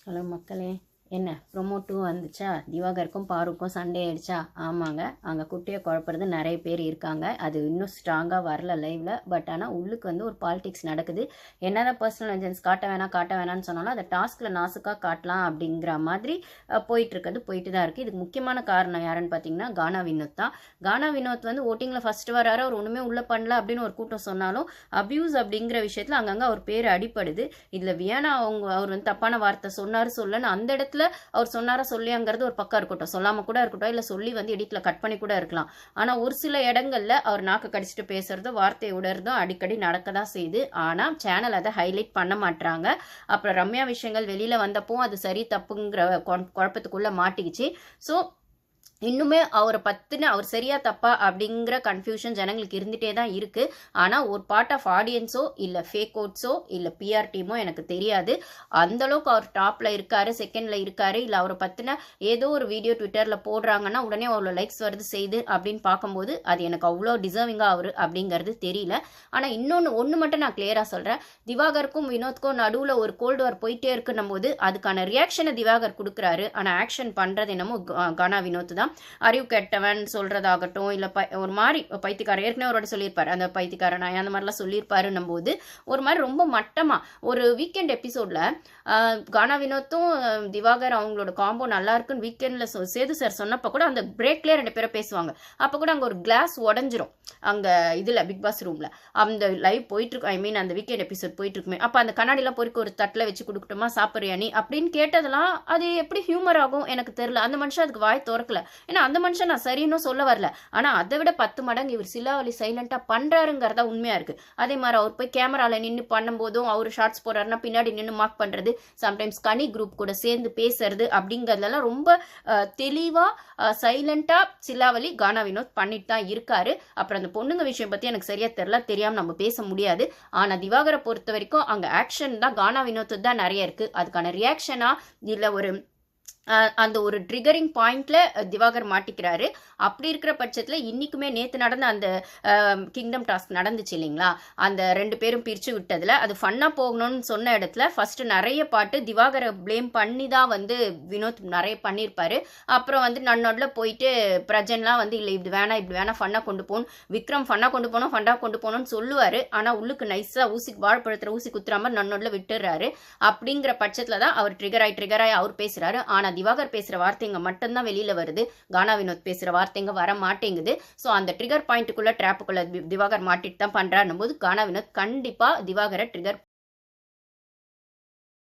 Hello மக்களே, என்ன promo 2 வந்துச்சா? திவாகருக்கும் பாருக்கும் சண்டே ஆயிடுச்சா? ஆமாங்க, அங்கே குட்டியை குழப்பறது நிறைய பேர் இருக்காங்க. அது இன்னும் ஸ்ட்ராங்காக வரல லைவில். பட் ஆனால் உள்ளுக்கு வந்து ஒரு பாலிடிக்ஸ் நடக்குது. என்னதான் பர்சனல் வெஞ்சன்ஸ் காட்ட வேணாம்னு சொன்னாலும் அதை டாஸ்கில் நாசுக்காக காட்டலாம் அப்படிங்கிற மாதிரி போயிட்டு தான் இருக்குது. இதுக்கு முக்கியமான காரணம் யாருன்னு பார்த்தீங்கன்னா கானா வினோத் தான். கானா வினோத் வந்து ஓட்டிங்கில் ஃபர்ஸ்ட் வராரு, அவர் ஒன்றுமே உள்ளே பண்ணல அப்படின்னு ஒரு கூட்டம் சொன்னாலும் அபியூஸ் அப்படிங்கிற விஷயத்தில் அங்கங்கே அவர் பேர் அடிப்படுது. இதில் வியானா அவர் வந்து தப்பான வார்த்தை சொல்லன்னு அந்த இடத்துல அவர் சொன்னாரா சொல்லியாங்கிறது ஒரு பக்கம் இருக்கட்டும், சொல்லாம கூட இருக்கட்டும், இல்ல சொல்லி வந்து எடிட்ல கட் பண்ணி கூட இருக்கலாம். ஆனா ஒரு சில இடங்கள்ல அவர் நாக்கு கடிச்சிட்டு பேசுறதோ வார்த்தை விடுறதும் அடிக்கடி நடக்கதான் செய்யுது. ஆனா சேனல் அதை ஹைலைட் பண்ண மாட்டாங்க. அப்புறம் ரம்யா விஷயங்கள் வெளியில வந்தப்போ அது சரி தப்புங்கிற குழப்பத்துக்குள்ள மாட்டிக்கிச்சு. ஸோ இன்னுமே அவரை பற்றின அவர் சரியா தப்பா அப்படிங்கிற கன்ஃபியூஷன் ஜனங்களுக்கு இருந்துகிட்டே தான் இருக்குது. ஆனால் ஒரு பார்ட் ஆஃப் ஆடியன்ஸோ இல்லை ஃபேக் ஓட்ஸோ இல்லை பிஆர் டீமோ எனக்கு தெரியாது. அந்தளவுக்கு அவர் டாப்பில் இருக்காரு, செகண்டில் இருக்காரு, இல்லை அவரை பற்றின ஏதோ ஒரு வீடியோ ட்விட்டரில் போடுறாங்கன்னா உடனே அவ்வளோ லைக்ஸ் வருது செய்து அப்படின்னு பார்க்கும்போது அது எனக்கு அவ்வளோ டிசர்விங்காக அவர் அப்படிங்கிறது தெரியல. ஆனால் ஒன்று மட்டும் நான் கிளியராக சொல்கிறேன். திவாகருக்கும் வினோத்க்கும் நடுவில் ஒரு கோல்டு வார் போயிட்டே இருக்குன்னும் போது அதுக்கான ரியாக்ஷனை திவாகர் கொடுக்குறாரு. ஆனால் ஆக்ஷன் பண்ணுறது என்னமோ கானா வினோத் தான். அறிவு கெட்டவன் சொல்றதாகட்டும், இல்ல ஒரு மாதிரி பைத்தியக்காரன் ஏற்கனவே ஒரு சொல்லியிருப்பாரு, அந்த பைத்தியக்காரன் நாய் அந்த மாதிரிலாம் சொல்லியிருப்பாருன்னும் போது ஒரு மாதிரி ரொம்ப மட்டமா ஒரு வீக்கெண்ட் எபிசோட்ல கானா வினோத்தும் திவாகர் அவங்களோட காம்போ நல்லா இருக்குன்னு வீக்கெண்ட்ல சேது சார் சொன்னப்ப கூட அந்த பிரேக்ல 2 பேரும் பேசுவாங்க. அப்ப கூட அங்க ஒரு கிளாஸ் உடஞ்சிரும் அங்க இதுல பிக் பாஸ் ரூம்ல அந்த லைவ் போயிட்டு இருக்கு. ஐ மீன் அந்த வீக்கெண்ட் எபிசோட் போயிட்டு இருக்குமே, அப்ப அந்த கண்ணாடிலாம் பொறுக்க ஒரு தட்டில் வச்சு கொடுக்கட்டுமா, சாப்பிட்றியா நீ அப்படின்னு கேட்டதெல்லாம் அது எப்படி ஹியூமர் ஆகும் எனக்கு தெரியல. அந்த மனுஷன் அதுக்கு வாய் திறக்கல. ஏன்னா அந்த மனுஷன் நான் சரின்னு சொல்ல வரல, ஆனா அதை விட 10 மடங்கு இவர் சிலாவலி சைலண்டா பண்றாருங்கிறதா உண்மையா இருக்கு. அதே மாதிரி அவர் போய் கேமரால நின்று பண்ணும்போதும் அவர் ஷார்ட்ஸ் போடுறாருன்னா பின்னாடி நின்று மார்க் பண்றது, சம்டைம்ஸ் கனி குரூப் கூட சேர்ந்து பேசுறது அப்படிங்கிறதுலாம் ரொம்ப தெளிவா சைலண்டா சிலாவலி கானா வினோத் பண்ணிட்டு தான் இருக்காரு. அப்புறம் அந்த பொண்ணுங்க விஷயம் பத்தி எனக்கு சரியா தெரியல, தெரியாம நம்ம பேச முடியாது. ஆனா திவாகரை பொறுத்த வரைக்கும் அங்க ஆக்ஷன் தான் கானா வினோத் தான் நிறைய இருக்கு. அதுக்கான ரியாக்ஷனா இல்ல ஒரு அந்த ஒரு ட்ரிகரிங் பாயிண்ட்ல திவாகர் மாட்டிக்கிறாரு. அப்படி இருக்கிற பட்சத்தில் இன்னைக்குமே நேற்று நடந்த அந்த கிங்டம் டாஸ்க் நடந்துச்சு இல்லைங்களா, அந்த 2 பேரும் பிரித்து விட்டதில் அது ஃபன்னாக போகணும்னு சொன்ன இடத்துல ஃபர்ஸ்ட் நிறைய பாட்டு திவாகரை ப்ளேம் பண்ணி தான் வந்து வினோத் நிறைய பண்ணியிருப்பாரு. அப்புறம் வந்து நன்னோடில் போயிட்டு பிரஜன்லாம் வந்து இல்லை இப்படி வேணாம் ஃபன்னாக கொண்டு போகணும், விக்ரம் ஃபன்னாக கொண்டு போகணும்னு சொல்லுவார். ஆனால் உள்ளுக்கு நைஸாக வாழைப்பழத்தில் ஊசி குத்துற மாதிரி நன்னோடில் விட்டுறாரு. அப்படிங்கிற பட்சத்தில் தான் அவர் ட்ரிகராய் அவர் பேசுகிறாரு. ஆனால் திவாகர் பேசுற வார்த்தைங்க மட்டும்தான் வெளியில வருது, கானா வினோத் பேசுற வார்த்தைங்க வர மாட்டேங்குது. ஸோ அந்த ட்ரிகர் பாயிண்ட்டுக்குள்ள ட்ராப்புக்குள்ள திவாகர் மாட்டிட்டு தான் பண்றாருன்னும் போது கானா வினோத் கண்டிப்பா திவாகரை ட்ரிகர்